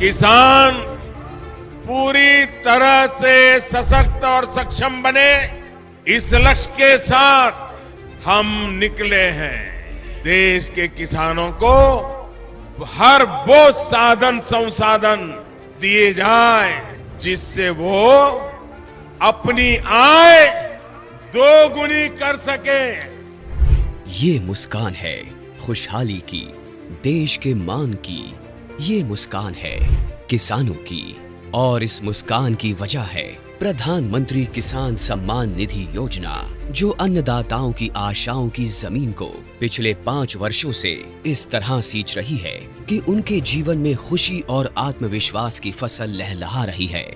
किसान पूरी तरह से सशक्त और सक्षम बने, इस लक्ष्य के साथ हम निकले हैं। देश के किसानों को हर वो साधन संसाधन दिए जाए जिससे वो अपनी आय दोगुनी कर सके। ये मुस्कान है खुशहाली की, देश के मान की। ये मुस्कान है किसानों की, और इस मुस्कान की वजह है प्रधानमंत्री किसान सम्मान निधि योजना, जो अन्नदाताओं की आशाओं की जमीन को पिछले 5 वर्षों से इस तरह सींच रही है कि उनके जीवन में खुशी और आत्मविश्वास की फसल लहलहा रही है।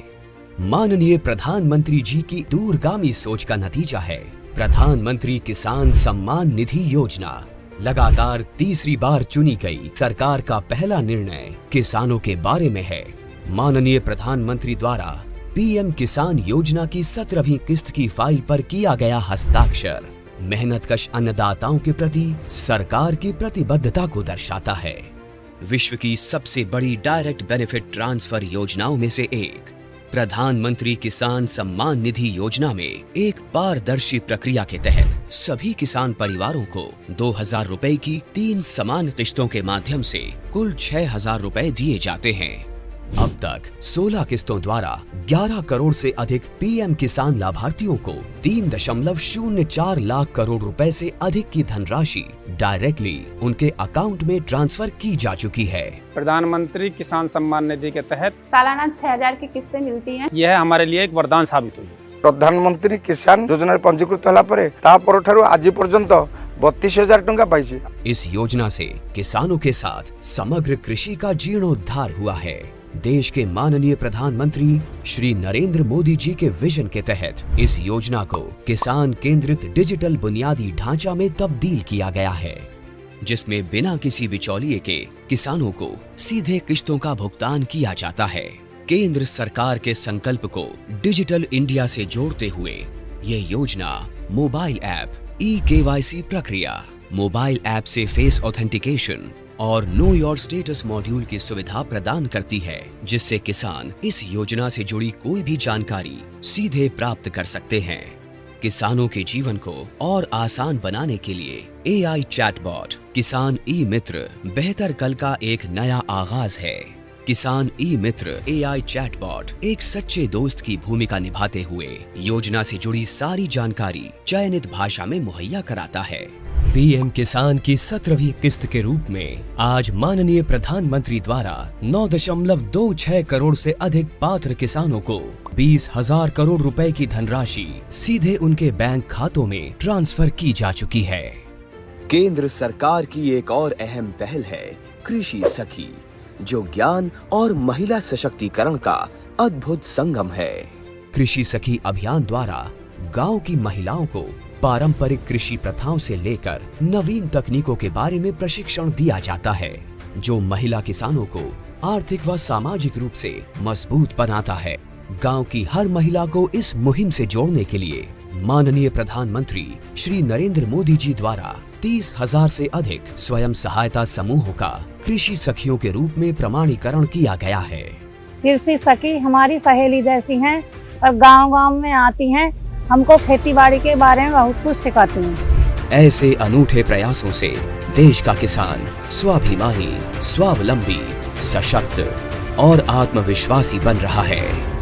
माननीय प्रधानमंत्री जी की दूरगामी सोच का नतीजा है प्रधानमंत्री किसान सम्मान निधि योजना। लगातार तीसरी बार चुनी गई सरकार का पहला निर्णय किसानों के बारे में है। माननीय प्रधानमंत्री द्वारा पीएम किसान योजना की 17वीं किस्त की फाइल पर किया गया हस्ताक्षर मेहनतकश अन्नदाताओं के प्रति सरकार की प्रतिबद्धता को दर्शाता है। विश्व की सबसे बड़ी डायरेक्ट बेनिफिट ट्रांसफर योजनाओं में से एक प्रधानमंत्री किसान सम्मान निधि योजना में एक पारदर्शी प्रक्रिया के तहत सभी किसान परिवारों को 2000 रुपए की 3 समान किस्तों के माध्यम से कुल 6000 रुपए दिए जाते हैं। अब तक 16 किस्तों द्वारा 11 करोड़ से अधिक पीएम किसान लाभार्थियों को 3.04 लाख करोड़ रुपए से अधिक की धनराशि डायरेक्टली उनके अकाउंट में ट्रांसफर की जा चुकी है। प्रधानमंत्री किसान सम्मान निधि के तहत सालाना 6000 की किस्तें मिलती हैं। यह हमारे लिए एक वरदान साबित हुई। प्रधानमंत्री किसान योजना पंजीकृत होला परे तापर ठारू आज पर्यंत 32,000 टंका पाइछि। इस योजना से किसानों के साथ समग्र कृषि का जीर्णोद्धार हुआ है। देश के माननीय प्रधानमंत्री श्री नरेंद्र मोदी जी के विजन के तहत इस योजना को किसान केंद्रित डिजिटल बुनियादी ढांचा में तब्दील किया गया है, जिसमें बिना किसी बिचौलिए के किसानों को सीधे किस्तों का भुगतान किया जाता है। केंद्र सरकार के संकल्प को डिजिटल इंडिया से जोड़ते हुए ये योजना मोबाइल ऐप, ई-केवाईसी प्रक्रिया, मोबाइल ऐप से फेस ऑथेंटिकेशन और नो योर स्टेटस मॉड्यूल की सुविधा प्रदान करती है, जिससे किसान इस योजना से जुड़ी कोई भी जानकारी सीधे प्राप्त कर सकते हैं। किसानों के जीवन को और आसान बनाने के लिए एआई चैटबॉट किसान ई मित्र बेहतर कल का एक नया आगाज है। किसान ई मित्र एआई चैटबॉट एक सच्चे दोस्त की भूमिका निभाते हुए योजना से जुड़ी सारी जानकारी चयनित भाषा में मुहैया कराता है। पीएम किसान की 17वीं किस्त के रूप में आज माननीय प्रधानमंत्री द्वारा 9.26 करोड़ से अधिक पात्र किसानों को 20,000 करोड़ रुपए की धनराशि सीधे उनके बैंक खातों में ट्रांसफर की जा चुकी है। केंद्र सरकार की एक और अहम पहल है कृषि सखी, जो ज्ञान और महिला सशक्तिकरण का अद्भुत संगम है। कृषि सखी अभियान द्वारा गांव की महिलाओं को पारंपरिक कृषि प्रथाओं से लेकर नवीन तकनीकों के बारे में प्रशिक्षण दिया जाता है, जो महिला किसानों को आर्थिक व सामाजिक रूप से मजबूत बनाता है। गांव की हर महिला को इस मुहिम से जोड़ने के लिए माननीय प्रधानमंत्री श्री नरेंद्र मोदी जी द्वारा 30,000 से अधिक स्वयं सहायता समूहों का कृषि सखियों के रूप में प्रमाणीकरण किया गया है। कृषि सखी हमारी सहेली जैसी हैं और गांव-गांव में आती हैं, हमको खेतीबाड़ी के बारे में बहुत कुछ सिखाती हैं। ऐसे अनूठे प्रयासों से देश का किसान स्वाभिमानी, स्वावलंबी, सशक्त और आत्मविश्वासी बन रहा है।